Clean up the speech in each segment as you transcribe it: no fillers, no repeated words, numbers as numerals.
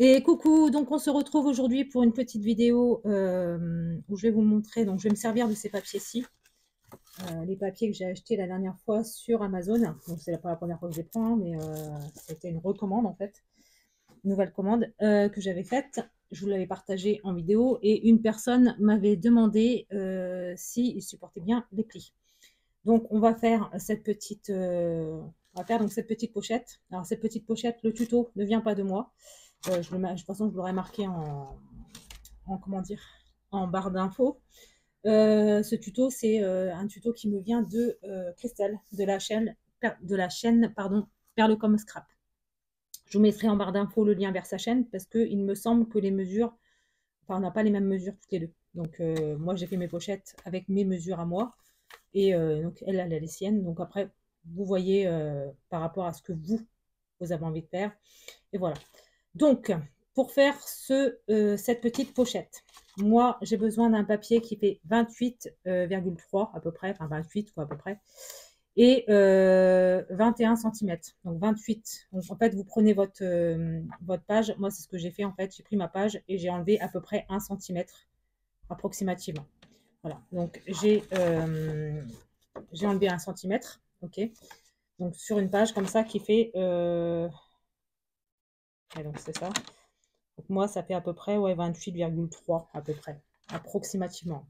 Et coucou, donc on se retrouve aujourd'hui pour une petite vidéo où je vais vous montrer, donc je vais me servir de ces papiers-ci, les papiers que j'ai achetés la dernière fois sur Amazon. Donc c'est pas la première fois que je les prends, hein, mais c'était une recommande en fait, une nouvelle commande que j'avais faite. Je vous l'avais partagée en vidéo et une personne m'avait demandé s'il supportait bien les plis. Donc on va faire cette petite, donc cette petite pochette. Alors cette petite pochette, le tuto ne vient pas de moi. De toute façon, je l'aurais marqué comment dire, en barre d'infos. Ce tuto, c'est un tuto qui me vient de Christelle, de la chaîne pardon, Perlecom Scrap. Je vous mettrai en barre d'infos le lien vers sa chaîne parce qu'il me semble que les mesures, enfin, on n'a pas les mêmes mesures toutes les deux. Donc, moi, j'ai fait mes pochettes avec mes mesures à moi et donc elle a les siennes. Donc, après, vous voyez par rapport à ce que vous avez envie de faire. Et voilà. Donc, pour faire cette petite pochette, moi, j'ai besoin d'un papier qui fait 28,3 à peu près, enfin 28 quoi, à peu près, et 21 cm. Donc 28. Donc, en fait, vous prenez votre page. Moi, c'est ce que j'ai fait en fait. J'ai pris ma page et j'ai enlevé à peu près 1 cm approximativement. Voilà. Donc, j'ai enlevé 1 cm. OK. Donc, sur une page comme ça qui fait... et donc, c'est ça. Donc moi, ça fait à peu près 28,3 à peu près, approximativement.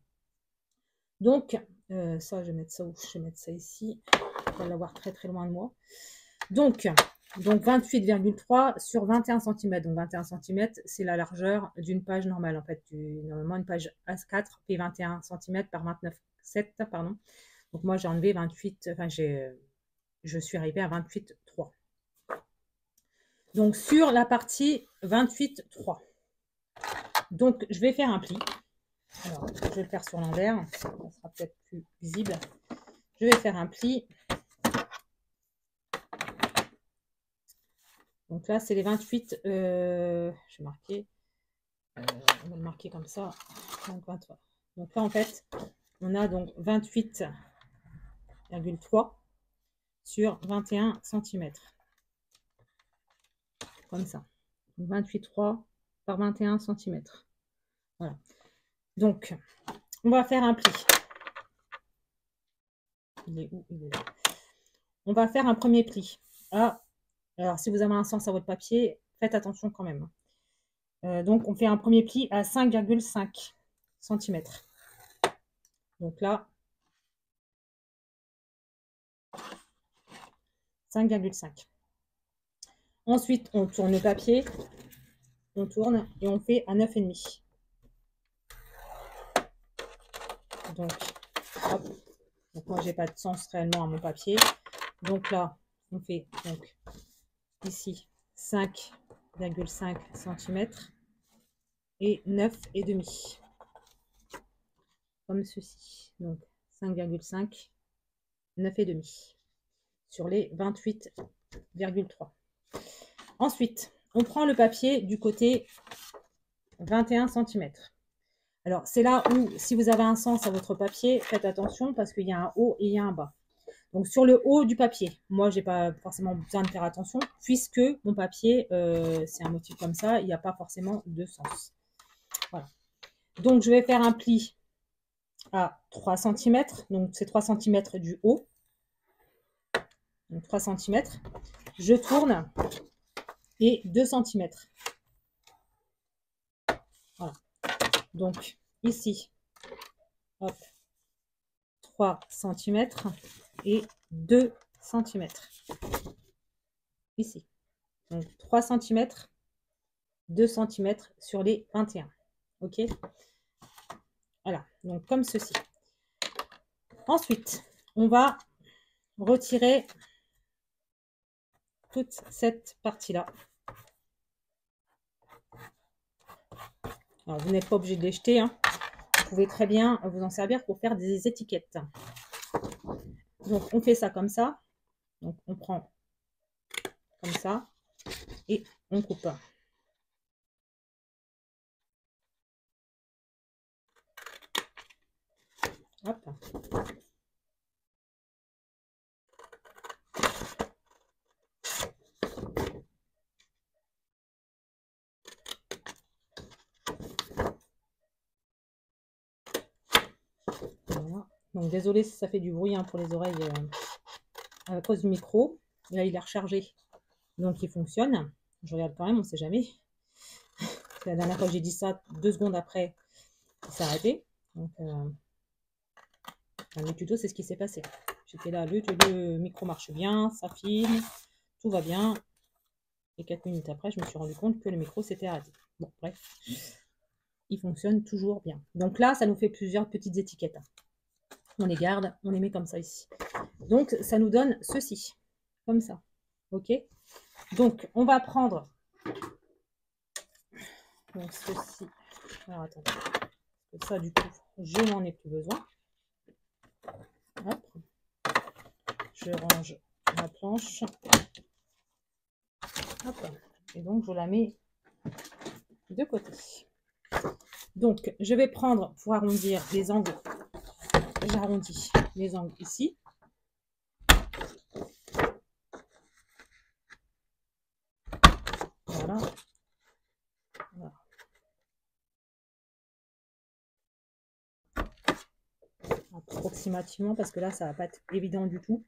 Donc, ça, je vais mettre ça où? Je vais mettre ça ici. On va l'avoir très très loin de moi. Donc 28,3 sur 21 cm. Donc 21 cm, c'est la largeur d'une page normale. En fait, normalement, une page A4 fait 21 cm par 29,7, pardon. Donc moi, j'ai enlevé 28, enfin, je suis arrivée à 28,3. Donc sur la partie 28,3. Donc, je vais faire un pli. Alors, je vais le faire sur l'envers. Ça sera peut-être plus visible. Je vais faire un pli. Donc là, c'est les 28. Je vais marquer. On va le marquer comme ça. Donc, 23. Donc là, en fait, on a donc 28,3 sur 21 cm. Comme ça. 28,3 par 21 cm. Voilà. Donc, on va faire un pli. Il est où? Il est là. On va faire un premier pli. Alors, si vous avez un sens à votre papier, faites attention quand même. Donc, on fait un premier pli à 5,5 cm. Donc là, 5,5. Ensuite, on tourne le papier. On tourne et on fait à 9,5. Donc, hop. Donc, moi, j'ai pas de sens réellement à mon papier. Donc là, on fait donc ici 5,5 cm et 9,5. Comme ceci. Donc, 5,5, 9,5 sur les 28,3. Ensuite, on prend le papier du côté 21 cm. Alors, c'est là où, si vous avez un sens à votre papier, faites attention parce qu'il y a un haut et il y a un bas. Donc, sur le haut du papier, moi, je n'ai pas forcément besoin de faire attention puisque mon papier, c'est un motif comme ça, il n'y a pas forcément de sens. Voilà. Donc, je vais faire un pli à 3 cm. Donc, c'est 3 cm du haut. Donc, 3 cm. Je tourne et 2 cm. Voilà. Donc, ici, hop, 3 cm et 2 cm. Ici. Donc, 3 cm, 2 cm sur les 21. OK? Voilà. Donc, comme ceci. Ensuite, on va retirer toute cette partie-là. Alors, vous n'êtes pas obligé de les jeter, hein. Vous pouvez très bien vous en servir pour faire des étiquettes. Donc, on fait ça comme ça. Donc, on prend comme ça et on coupe. Hop. Donc désolé si ça fait du bruit hein, pour les oreilles à cause du micro. Là il est rechargé, donc il fonctionne. Je regarde quand même, on ne sait jamais. La dernière fois que j'ai dit ça, 2 secondes après, il s'est arrêté. Donc le tuto, c'est ce qui s'est passé. J'étais là, le micro marche bien, ça filme, tout va bien. Et 4 minutes après, je me suis rendu compte que le micro s'était arrêté. Bon, bref, il fonctionne toujours bien. Donc là, ça nous fait plusieurs petites étiquettes. On les garde, on les met comme ça ici. Donc, ça nous donne ceci, comme ça. OK? Donc, on va prendre donc ceci. Alors, attendez. Ça, du coup, je n'en ai plus besoin. Hop. Je range ma planche. Hop. Et donc, je la mets de côté. Donc, je vais prendre, pour arrondir les angles, j'arrondis les angles ici. Voilà. Voilà. Approximativement, parce que là, ça va pas être évident du tout.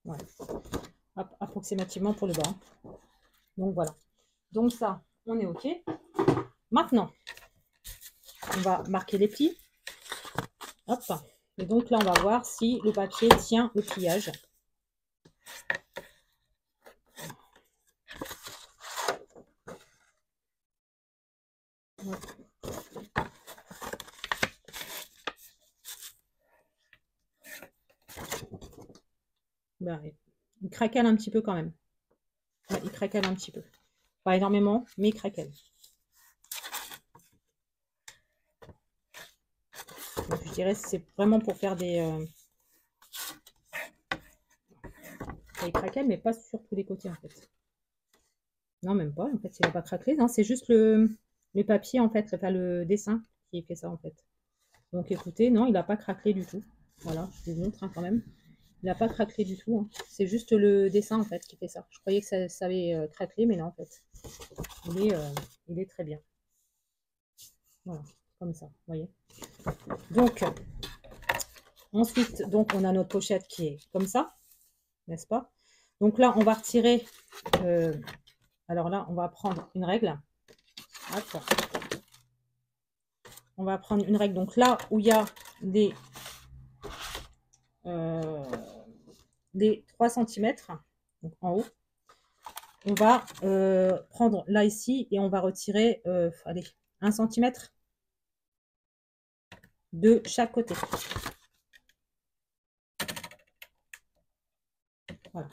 Voilà. Approximativement pour le bas. Donc voilà. Donc ça, on est OK. Maintenant, on va marquer les plis. Hop. Et donc là, on va voir si le papier tient le pliage. Ouais. Ben, il craquelle un petit peu quand même. Ouais, il craquelle un petit peu. Pas énormément, mais il craquelle. Donc, je dirais que c'est vraiment pour faire des... il craquelle, mais pas sur tous les côtés en fait. Non, même pas. En fait, il n'a pas craquelé. Non, c'est juste le papier en fait, enfin le dessin qui fait ça en fait. Donc écoutez, non, il n'a pas craquelé du tout. Voilà, je vous montre hein, quand même. Il n'a pas craquelé du tout. Hein. C'est juste le dessin en fait qui fait ça. Je croyais que ça avait craquelé, mais non en fait. Il est très bien. Voilà, comme ça, vous voyez. Donc, ensuite, donc on a notre pochette qui est comme ça, n'est-ce pas? Donc là, on va retirer. Alors là, on va prendre une règle. Hop. On va prendre une règle. Donc là où il y a des 3 cm, donc en haut, on va prendre là ici et on va retirer allez, 1 cm de chaque côté. Voilà.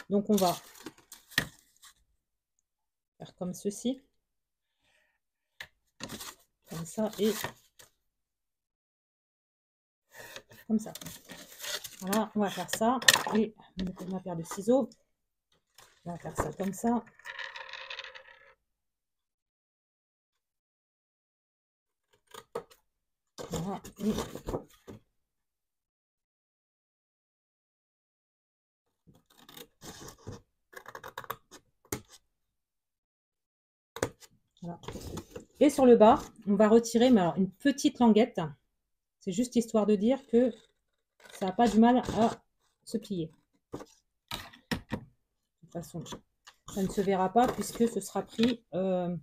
Donc on va faire comme ceci. Comme ça et comme ça. Voilà, on va faire ça. Et ma paire de ciseaux. On va faire ça comme ça. Voilà. Et voilà. Et sur le bas, on va retirer mais alors, une petite languette. C'est juste histoire de dire que ça n'a pas du mal à se plier. De toute façon, ça ne se verra pas puisque ce sera pris dans...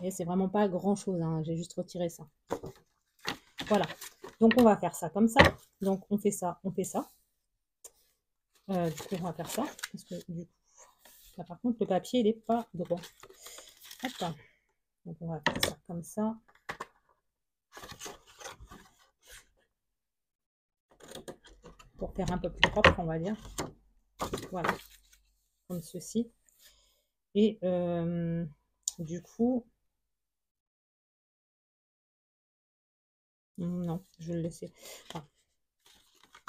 Et c'est vraiment pas grand chose, hein. J'ai juste retiré ça. Voilà. Donc on va faire ça comme ça. Donc on fait ça, on fait ça. Du coup, on va faire ça. Parce que du coup, là, par contre, le papier, il n'est pas droit. Hop. Donc on va faire ça comme ça. Pour faire un peu plus propre, on va dire. Voilà. Comme ceci. Et du coup... Non, je vais le laisser. Enfin,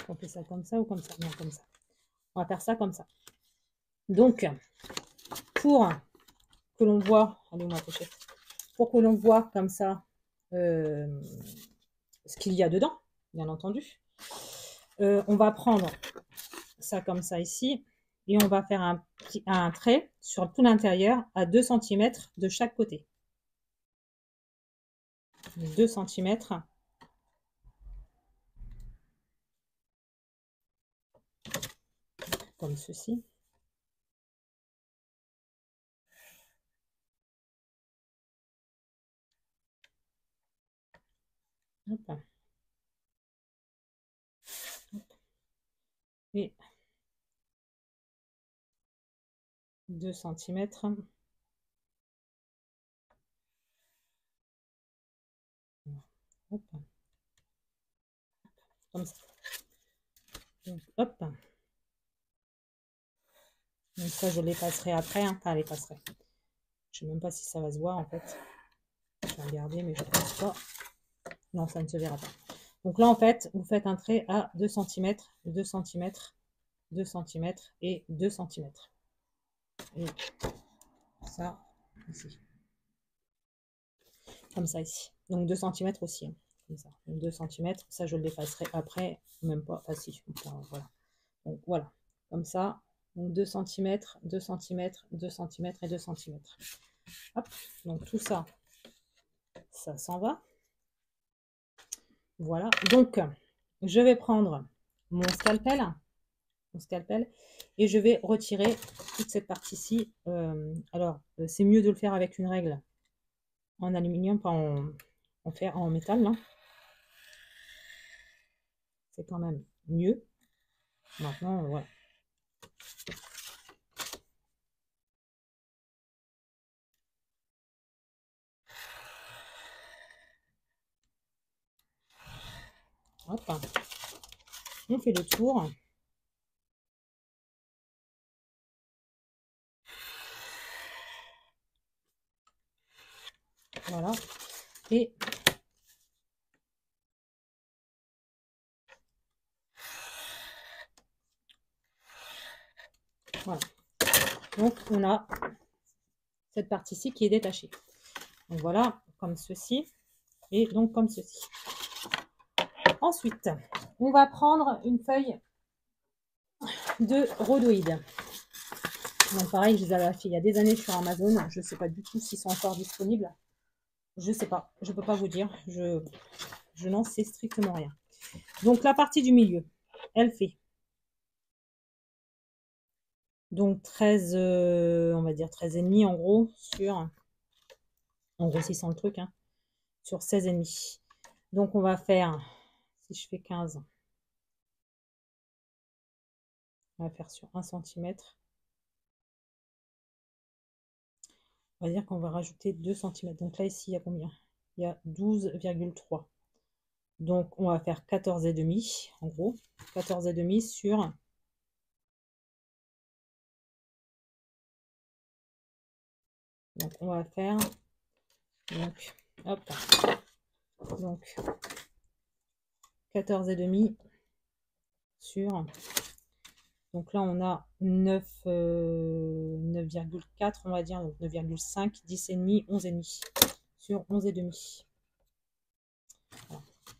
on fait ça comme ça ou comme ça? Non, comme ça. On va faire ça comme ça. Donc, pour que l'on voit... Allez, ma pochette. Pour que l'on voit comme ça ce qu'il y a dedans. bien entendu. On va prendre ça comme ça ici, et on va faire un trait sur tout l'intérieur à 2 cm de chaque côté. 2 cm. Comme ceci. Hop. Hop. Et 2 cm. Hop. Comme ça. Donc, hop. Donc ça, je l'effacerai après. Hein. Enfin, l'effacerai. Je ne sais même pas si ça va se voir en fait. Je vais regarder, mais je ne pense pas. Non, ça ne se verra pas. Donc là, en fait, vous faites un trait à 2 cm, 2 cm, 2 cm et 2 cm. Et ça, ici. Comme ça, ici. Donc 2 cm aussi. Hein. Comme ça. Donc 2 cm. Ça, je l'effacerai après. Même pas. Ah si. Enfin, voilà. Donc voilà. Comme ça. Donc 2 cm, 2 cm, 2 cm et 2 cm. Hop. Donc tout ça, ça s'en va. Voilà. Donc, je vais prendre mon scalpel et je vais retirer toute cette partie-ci. Alors, c'est mieux de le faire avec une règle en aluminium, pas en fer, en métal. C'est quand même mieux. Maintenant, voilà. Hop. On fait le tour. Voilà. Et voilà. Donc, on a cette partie-ci qui est détachée. Donc, voilà, comme ceci. Et donc, comme ceci. Ensuite, on va prendre une feuille de rhodoïde. Donc pareil, je les avais achetés il y a des années sur Amazon. Je ne sais pas du tout s'ils sont encore disponibles. Je ne sais pas. Je ne peux pas vous dire. Je n'en sais strictement rien. Donc la partie du milieu, elle fait donc 13, on va dire 13,5 en gros, en grossissant le truc, hein, sur 16,5. Donc on va faire, si je fais 15, on va faire sur 1 cm. On va dire qu'on va rajouter 2 cm. Donc là, ici, il y a combien? Il y a 12,3. Donc, on va faire 14,5, en gros. 14,5 sur... Donc, on va faire... Donc, hop. Donc, 14,5 sur... Donc là, on a 9,4, on va dire. Donc, 9,5, 10,5, 11,5. Sur 11,5.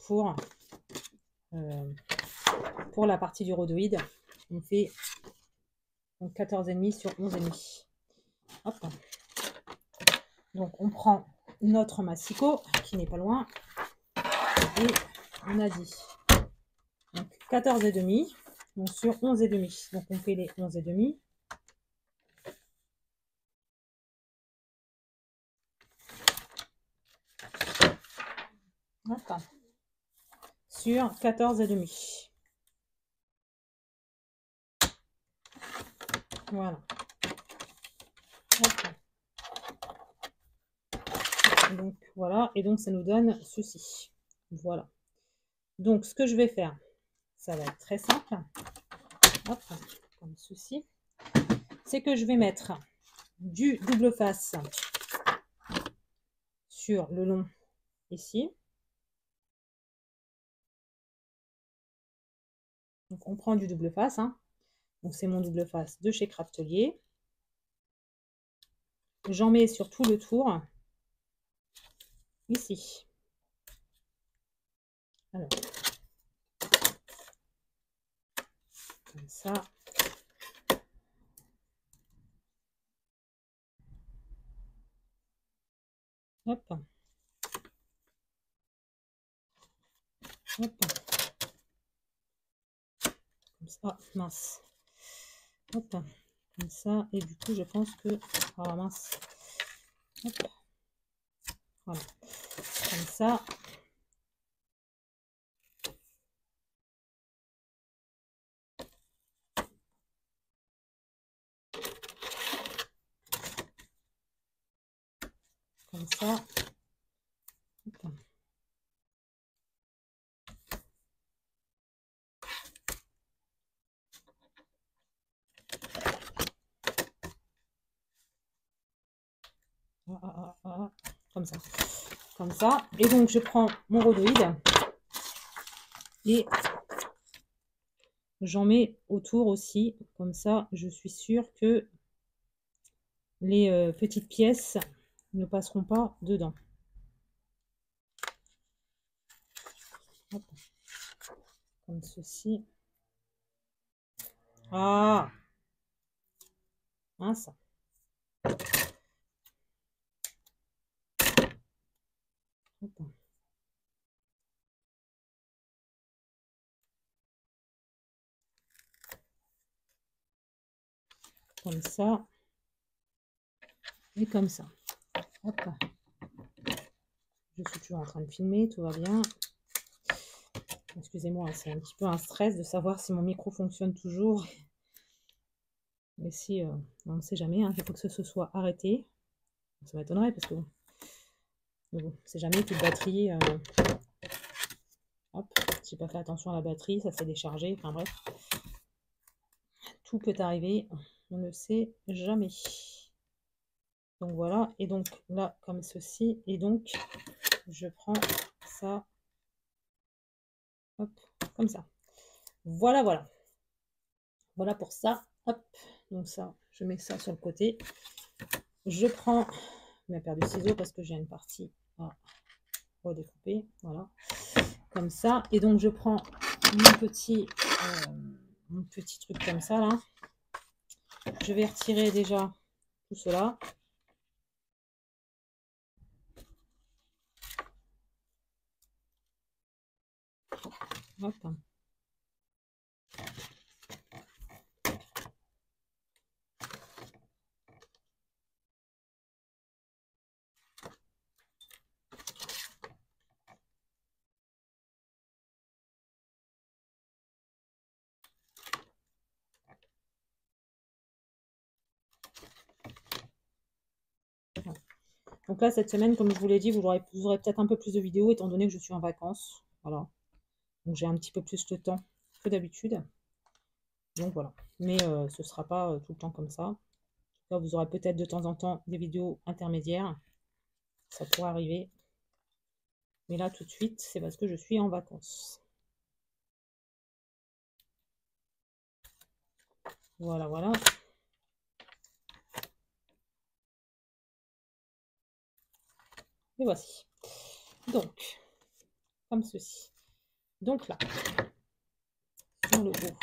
Voilà. Pour la partie du rhodoïde, on fait 14,5 sur 11,5. Hop. Donc on prend notre massicot qui n'est pas loin et on a dit donc 14,5 donc sur 11,5. Donc on fait les 11,5. Hop. Sur 14,5. Voilà. Hop. Donc voilà, et donc ça nous donne ceci. Voilà. Donc ce que je vais faire, ça va être très simple. Hop, comme ceci. C'est que je vais mettre du double face sur le long ici. Donc on prend du double face. Hein. Donc c'est mon double face de chez Craftelier. J'en mets sur tout le tour. Ici. Alors, ça. Hop. Hop. Comme ça. Ah, mince. Hop. Comme ça. Et du coup, je pense que... Ah, mince. Hop. Voilà. Comme ça. Comme ça. Hop. Comme ça. Comme ça. Et donc, je prends mon rhodoïde et j'en mets autour aussi. Comme ça, je suis sûre que les petites pièces ne passeront pas dedans. Hop. Comme ceci. Ah, hein, ça. Hop. Comme ça. Et comme ça. Hop. Je suis toujours en train de filmer, tout va bien. Excusez-moi, c'est un petit peu un stress de savoir si mon micro fonctionne toujours. Mais si, on ne sait jamais, hein, il faut que ce soit arrêté. Ça m'étonnerait parce que bon, c'est jamais toute batterie. Hop, j'ai pas fait attention à la batterie, ça s'est déchargé. Enfin bref, tout peut arriver, on ne sait jamais. Donc voilà, et donc là comme ceci, et donc je prends ça, hop, comme ça. Voilà, voilà. Voilà pour ça. Hop, donc ça, je mets ça sur le côté. Je prends ma paire de ciseaux parce que j'ai une partie à redécouper. Voilà, comme ça. Et donc je prends mon petit truc comme ça là. Je vais retirer déjà tout cela. Hop. Donc là, cette semaine, comme je vous l'ai dit, vous aurez peut-être un peu plus de vidéos étant donné que je suis en vacances. Voilà. Donc j'ai un petit peu plus de temps que d'habitude. Donc voilà. Mais ce ne sera pas tout le temps comme ça. Là, vous aurez peut-être de temps en temps des vidéos intermédiaires. Ça pourrait arriver. Mais là, tout de suite, c'est parce que je suis en vacances. Voilà, voilà. Et voici. Donc, comme ceci. Donc là, sur le haut,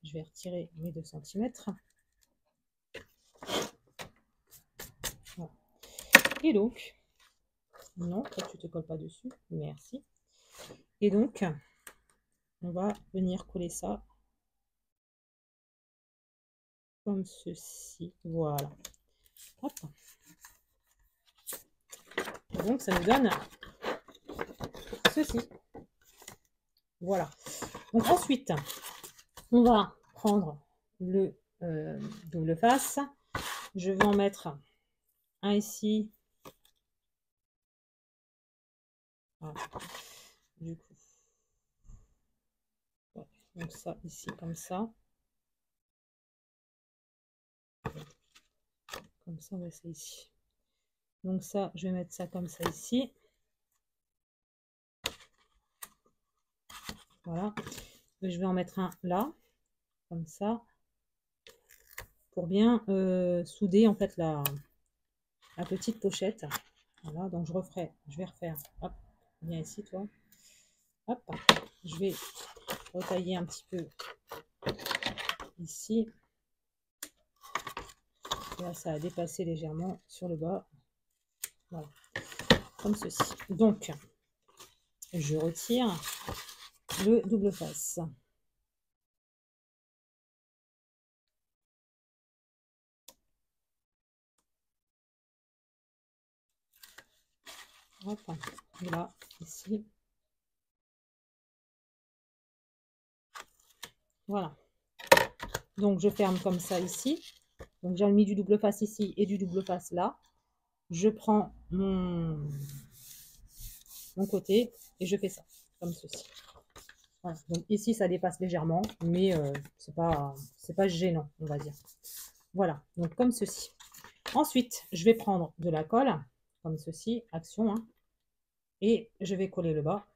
je vais retirer mes 2 cm. Voilà. Et donc, non, toi tu te colles pas dessus, merci. Et donc, on va venir coller ça comme ceci. Voilà. Hop. Et donc, ça nous donne ceci. Voilà. Donc ensuite, on va prendre le double face. Je vais en mettre un ici. Voilà. Du coup, ouais. Donc ça ici comme ça. Comme ça, on va essayer ici. Donc ça, je vais mettre ça comme ça ici. Voilà. Et je vais en mettre un là, comme ça, pour bien souder en fait la petite pochette. Voilà, donc je vais refaire. Hop, viens ici toi. Hop, je vais retailler un petit peu ici. Là, ça a dépassé légèrement sur le bas. Voilà, comme ceci. Donc, je retire le double face. Hop, là, ici. Voilà. Donc, je ferme comme ça ici. Donc, j'ai mis du double face ici et du double face là. Je prends mon côté et je fais ça, comme ceci. Voilà. Donc, ici, ça dépasse légèrement, mais c'est pas gênant, on va dire. Voilà, donc comme ceci. Ensuite, je vais prendre de la colle, comme ceci, action, hein, et je vais coller le bas.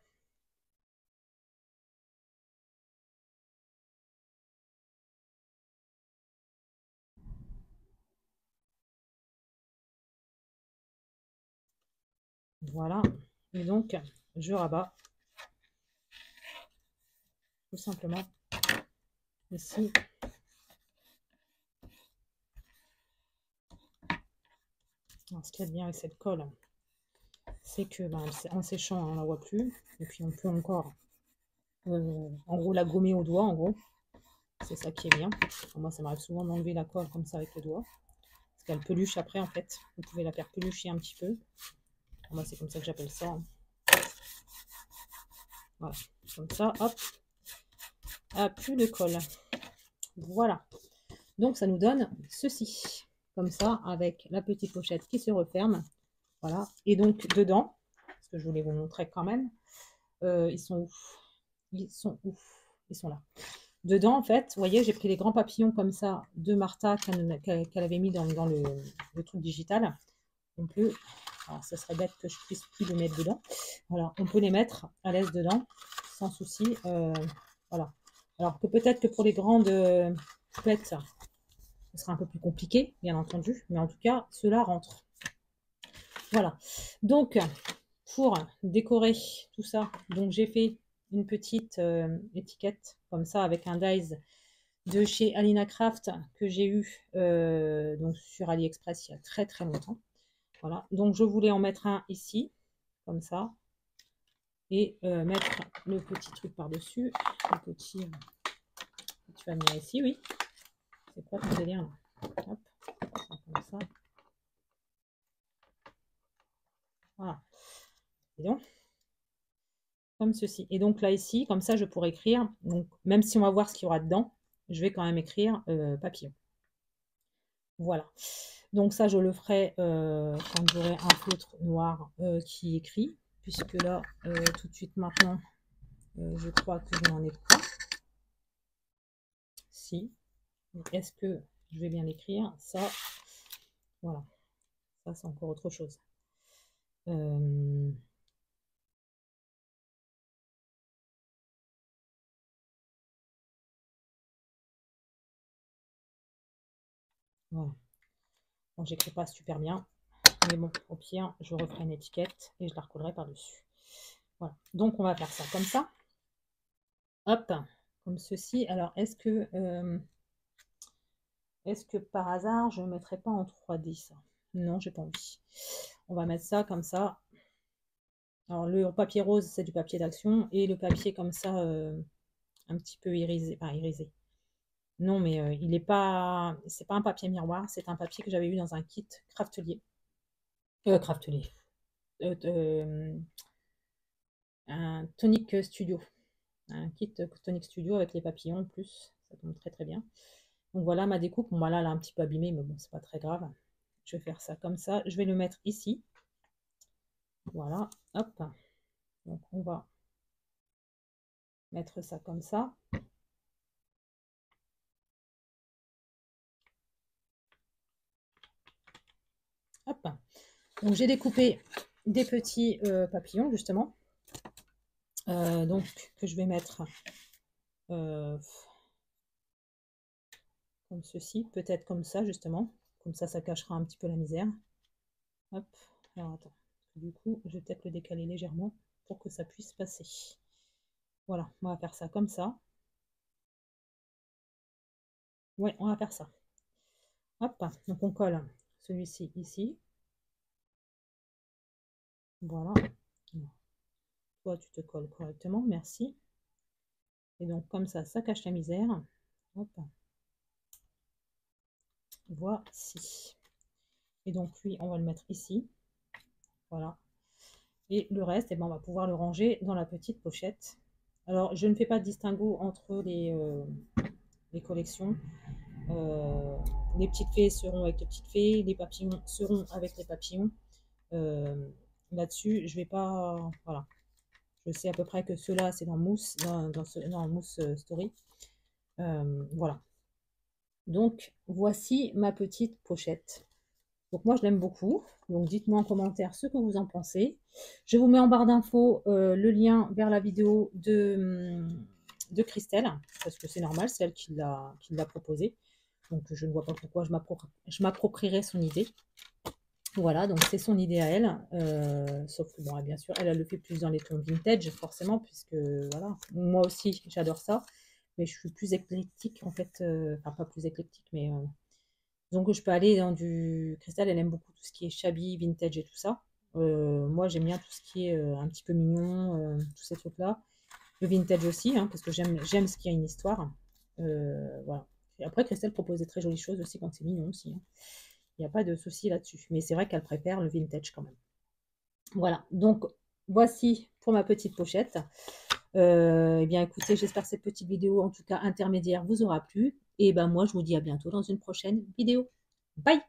Voilà, et donc je rabats tout simplement ici. Alors, ce qu'il y a de bien avec cette colle, c'est que en séchant, on ne la voit plus, et puis on peut encore, en gros, la gommer au doigt, en gros. C'est ça qui est bien. Moi, ça m'arrive souvent d'enlever la colle comme ça avec le doigt, parce qu'elle peluche après, en fait. Vous pouvez la faire pelucher un petit peu. Moi, c'est comme ça que j'appelle ça. Hein. Voilà, comme ça, hop. Ah, plus de colle. Voilà. Donc, ça nous donne ceci. Comme ça, avec la petite pochette qui se referme. Voilà. Et donc, dedans, parce que je voulais vous montrer quand même, ils sont où? Ils sont où? Ils sont là. Dedans, en fait, vous voyez, j'ai pris les grands papillons comme ça de Martha qu'elle avait mis dans le truc digital. On peut, alors ça serait bête que je puisse plus les mettre dedans. Voilà, on peut les mettre à l'aise dedans, sans souci. Voilà. Alors que peut-être que pour les grandes poupettes, ce sera un peu plus compliqué, bien entendu. Mais en tout cas, cela rentre. Voilà. Donc, pour décorer tout ça, donc j'ai fait une petite étiquette comme ça avec un dies de chez Alina Craft que j'ai eu donc sur AliExpress il y a très très longtemps. Voilà, donc je voulais en mettre un ici, comme ça, et mettre le petit truc par-dessus, le petit, tu vas venir ici, oui. C'est quoi ton délire là? Hop, comme ça. Voilà. Et donc, comme ceci. Et donc là ici, comme ça, je pourrais écrire. Donc même si on va voir ce qu'il y aura dedans, je vais quand même écrire papillon. Voilà. Donc ça, je le ferai quand j'aurai un feutre noir qui écrit, puisque là, tout de suite maintenant, je crois que je n'en ai pas. Si. Est-ce que je vais bien l'écrire? Ça, voilà. Ça, c'est encore autre chose. Voilà. Bon, j'écris pas super bien. Mais bon, au pire, je referai une étiquette et je la recollerai par-dessus. Voilà. Donc, on va faire ça comme ça. Hop, comme ceci. Alors, est-ce que par hasard, je ne mettrai pas en 3D ça? Non, j'ai pas envie. On va mettre ça comme ça. Alors, le papier rose, c'est du papier d'action. Et le papier comme ça, un petit peu irisé. Enfin, irisé. Non, mais il n'est pas... C'est pas un papier miroir. C'est un papier que j'avais eu dans un kit Craftelier. Craftelier. Un Tonic Studio. Un kit Tonic Studio avec les papillons en plus. Ça tombe très très bien. Donc voilà ma découpe. Bon, voilà, elle est un petit peu abîmée, mais bon, c'est pas très grave. Je vais faire ça comme ça. Je vais le mettre ici. Voilà, hop. Donc on va mettre ça comme ça. Hop. Donc j'ai découpé des petits papillons justement. Donc que je vais mettre comme ceci, peut-être comme ça justement. Comme ça cachera un petit peu la misère. Hop. Alors attends. Du coup, je vais peut-être le décaler légèrement pour que ça puisse passer. Voilà, on va faire ça comme ça. Ouais, on va faire ça. Hop, donc on colle celui-ci ici. Voilà. Toi, tu te colles correctement, merci. Et donc, comme ça cache la misère. Hop. Voici. Et donc, lui, on va le mettre ici. Voilà. Et le reste, eh ben, on va pouvoir le ranger dans la petite pochette. Alors, je ne fais pas de distinguo entre les collections. Les petites fées seront avec les petites fées, les papillons seront avec les papillons. Là-dessus, je vais pas... Voilà. Je sais à peu près que ceux-là, c'est dans Mousse, dans Mousse Story. Voilà. Donc, voici ma petite pochette. Donc, moi, je l'aime beaucoup. Donc, dites-moi en commentaire ce que vous en pensez. Je vous mets en barre d'infos le lien vers la vidéo de Christelle, parce que c'est normal, c'est elle qui l'a proposé. Donc, je ne vois pas pourquoi je m'approprierais son idée. Voilà, donc c'est son idée à elle. Sauf que, bon, bien sûr, elle le fait plus dans les tons vintage, forcément, puisque, voilà, moi aussi, j'adore ça. Mais je suis plus éclectique, en fait. Enfin, pas plus éclectique, mais... donc, je peux aller dans du... Christelle, elle aime beaucoup tout ce qui est shabby, vintage et tout ça. Moi, j'aime bien tout ce qui est un petit peu mignon, tous ces trucs-là. Le vintage aussi, hein, parce que j'aime ce qui a une histoire. Voilà. Et après, Christelle propose des très jolies choses aussi quand c'est mignon aussi, hein. Il n'y a pas de souci là-dessus. Mais c'est vrai qu'elle préfère le vintage quand même. Voilà. Donc, voici pour ma petite pochette. Eh bien, écoutez, j'espère que cette petite vidéo, en tout cas intermédiaire, vous aura plu. Et ben moi, je vous dis à bientôt dans une prochaine vidéo. Bye!